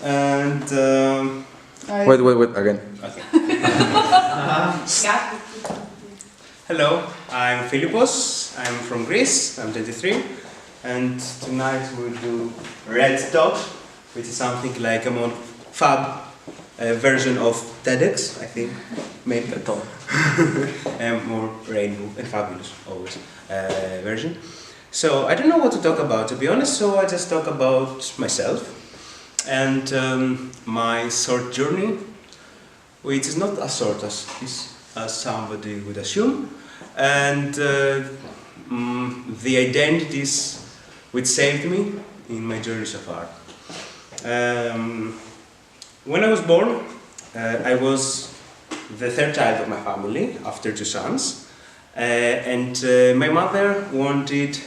and Wait, again. Okay. Hello, I'm Philipos. I'm from Greece. I'm 23, and tonight we'll do Redtalk, which is something like a more fab version of TEDx, I think, maybe. More rainbow and fabulous, always, version. So I don't know what to talk about, to be honest, so I just talk about myself and my short journey, which is not as short as somebody would assume, and the identities which saved me in my journey so far. When I was born, I was the third child of my family, after two sons, and my mother wanted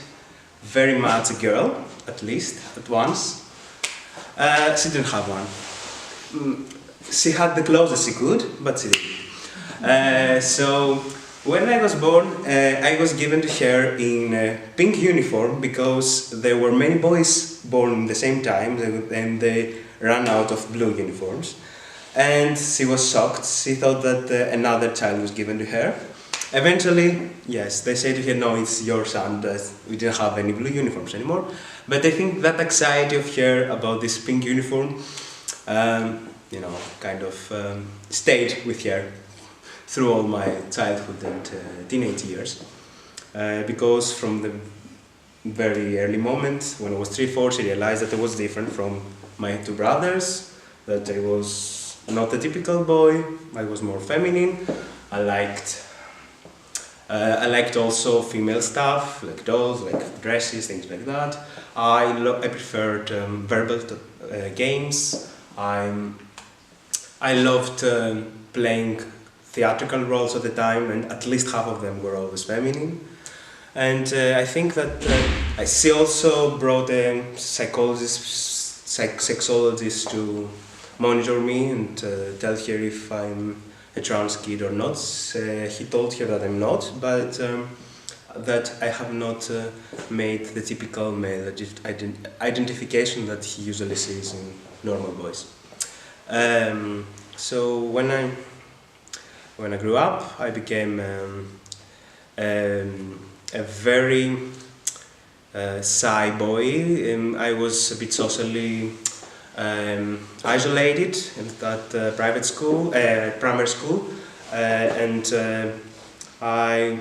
very much a girl, at least, at once. She didn't have one. She had the closest she could, but she didn't. So when I was born, I was given to her in a pink uniform because there were many boys born at the same time and they ran out of blue uniforms. And she was shocked. She thought that another child was given to her. Eventually, yes, they said to her, no, it's your son, we didn't have any blue uniforms anymore. But I think that anxiety of her about this pink uniform, kind of stayed with her through all my childhood and teenage years. Because from the very early moment, when I was 3-4, she realized that I was different from my two brothers, that I was not a typical boy, I was more feminine. I liked also female stuff, like dolls, like dresses, things like that. I preferred verbal games. I loved playing theatrical roles at the time, and at least half of them were always feminine. And I think that she also brought a sexologist to monitor me and tell her if I'm a trans kid or not. He told her that I'm not, but that I have not made the typical male identification that he usually sees in normal boys. So when I grew up, I became a very shy boy. I was a bit socially isolated at private school, primary school, and I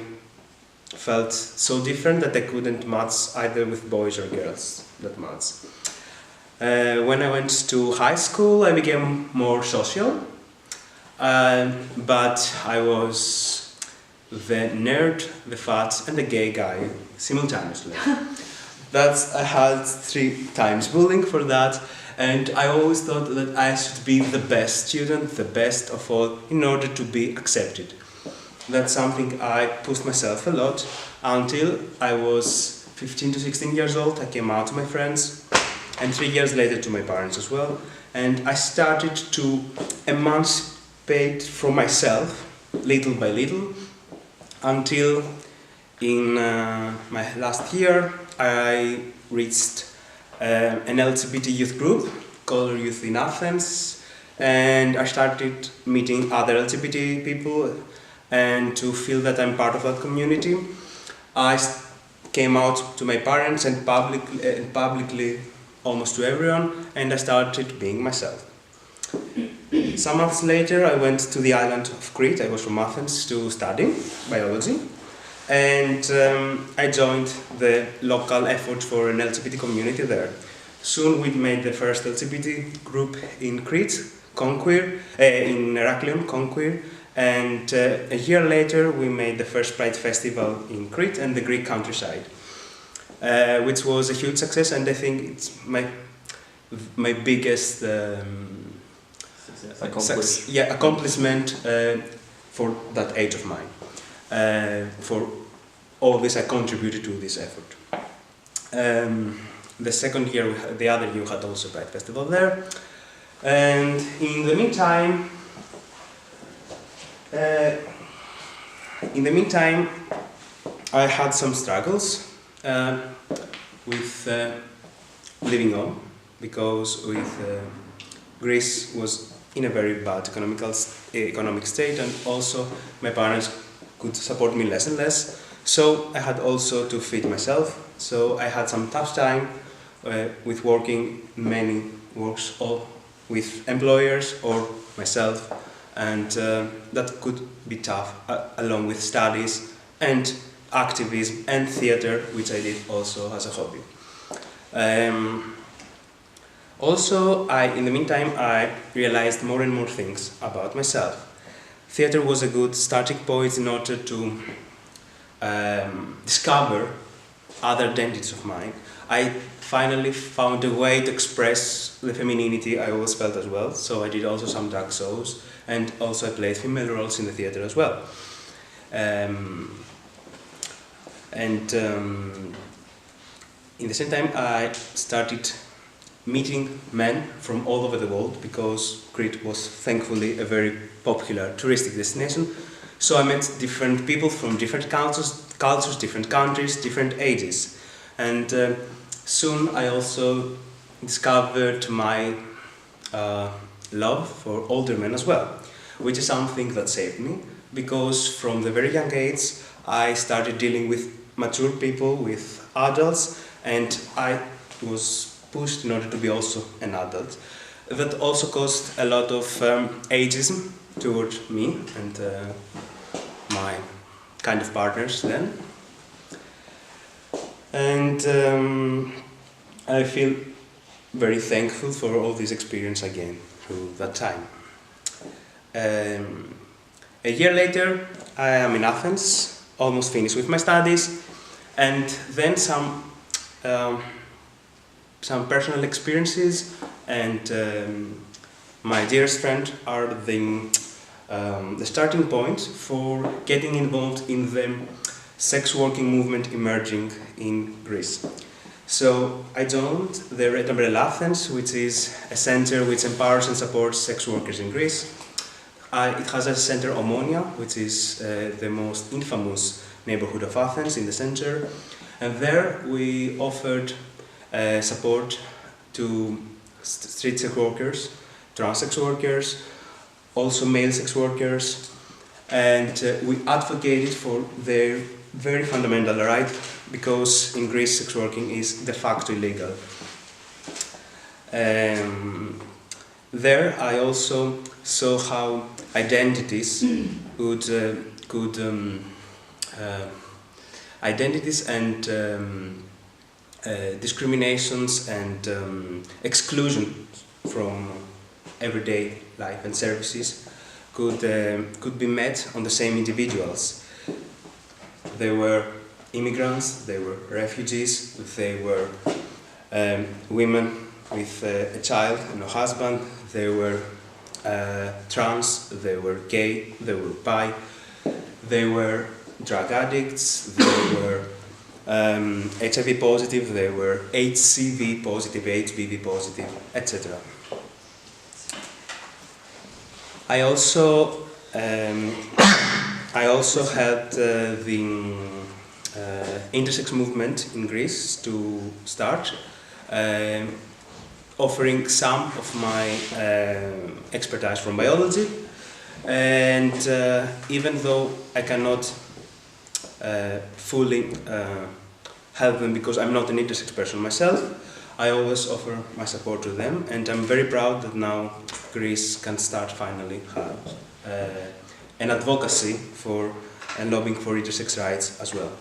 felt so different that I couldn't match either with boys or girls that much. When I went to high school, I became more social, but I was the nerd, the fat, and the gay guy simultaneously. I had 3 times bullying for that. And I always thought that I should be the best student, the best of all, in order to be accepted. That's something I pushed myself a lot until I was 15 to 16 years old. I came out to my friends, and 3 years later to my parents as well. And I started to emancipate from myself, little by little, until in my last year I reached an LGBT youth group, Color Youth in Athens, and I started meeting other LGBT people and to feel that I'm part of that community. I came out to my parents and publicly almost to everyone, and I started being myself. Some months later I went to the island of Crete. I was from Athens to study biology. And I joined the local effort for an LGBT community there. Soon we made the first LGBT group in Crete, in Heraklion, Conquer, and a year later we made the first Pride Festival in Crete and the Greek countryside, which was a huge success, and I think it's my biggest accomplishment for that age of mine. For all this, I contributed to this effort. The second year, the other year, had also Pride Festival there, and in the meantime, I had some struggles with living on, because with Greece was in a very bad economic state, and also my parents could support me less and less. So I had also to feed myself. So I had some tough time with working many works or with employers or myself, and that could be tough along with studies and activism and theater, which I did also as a hobby. Also, in the meantime, I realized more and more things about myself. Theater was a good starting point in order to discover other identities of mine. I finally found a way to express the femininity I always felt as well, so I did also some drag shows, and also I played female roles in the theater as well. In the same time, I started meeting men from all over the world, because Crete was thankfully a very popular touristic destination. So I met different people from different cultures, different countries, different ages. And soon I also discovered my love for older men as well, which is something that saved me, because from the very young age I started dealing with mature people, with adults, and I was pushed in order to be also an adult. That also caused a lot of ageism toward me and my kind of partners then. And I feel very thankful for all this experience I gained through that time. A year later, I am in Athens, almost finished with my studies, and then some personal experiences and my dearest friend are the starting point for getting involved in the sex working movement emerging in Greece. So I joined the Red Umbrella Athens, which is a center which empowers and supports sex workers in Greece. It has a center Omonia, which is the most infamous neighborhood of Athens in the center, and there we offered support to street sex workers, trans sex workers, also male sex workers, and we advocated for their very fundamental right, because in Greece sex working is de facto illegal. There I also saw how identities identities and discriminations and exclusion from everyday life and services could be met on the same individuals. They were immigrants, they were refugees, they were women with a child and a husband, they were trans, they were gay, they were bi, they were drug addicts, they were HIV positive, they were HCV positive, HBV positive, etc. I also helped the intersex movement in Greece to start, offering some of my expertise from biology, and even though I cannot fully help them because I'm not an intersex person myself, I always offer my support to them, and I'm very proud that now Greece can start finally have an advocacy for and lobbying for intersex rights as well.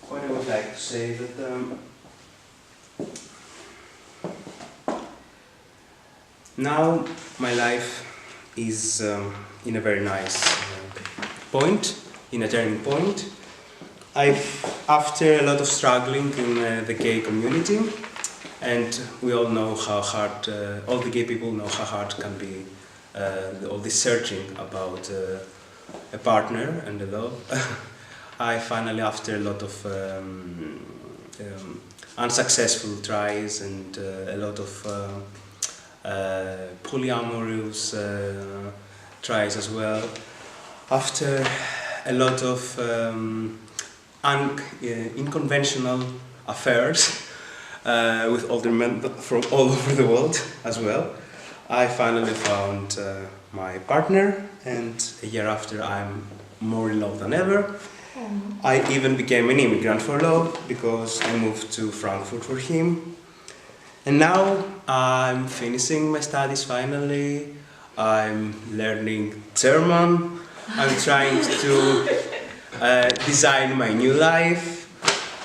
What I would like to say that now my life is in a very nice point, in a turning point. After a lot of struggling in the gay community, and we all know how hard, all the gay people know how hard can be all this searching about a partner and a love. I finally, after a lot of unsuccessful tries and a lot of polyamorous tries as well, after a lot of unconventional affairs, with older men from all over the world as well. I finally found my partner, and a year after I'm more in love than ever. I even became an immigrant for love because I moved to Frankfurt for him. And now I'm finishing my studies finally. I'm learning German. I'm trying to design my new life.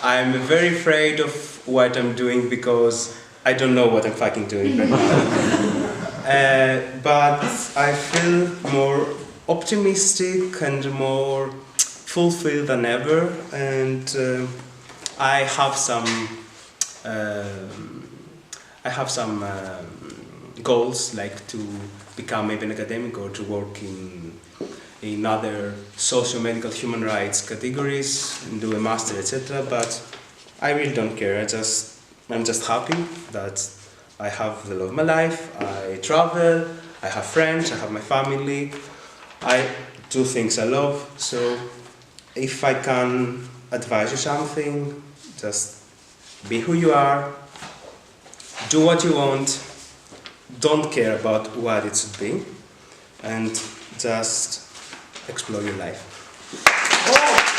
I'm very afraid of what I'm doing because I don't know what I'm fucking doing right now. But I feel more optimistic and more fulfilled than ever, and I have some goals, like to become maybe an academic or to work in other socio-medical human rights categories and do a master, etc. But I really don't care. I'm just happy that I have the love of my life. I travel. I have friends. I have my family. I do things I love. So if I can advise you something, just be who you are. Do what you want. Don't care about what it should be, and just explore your life. Oh!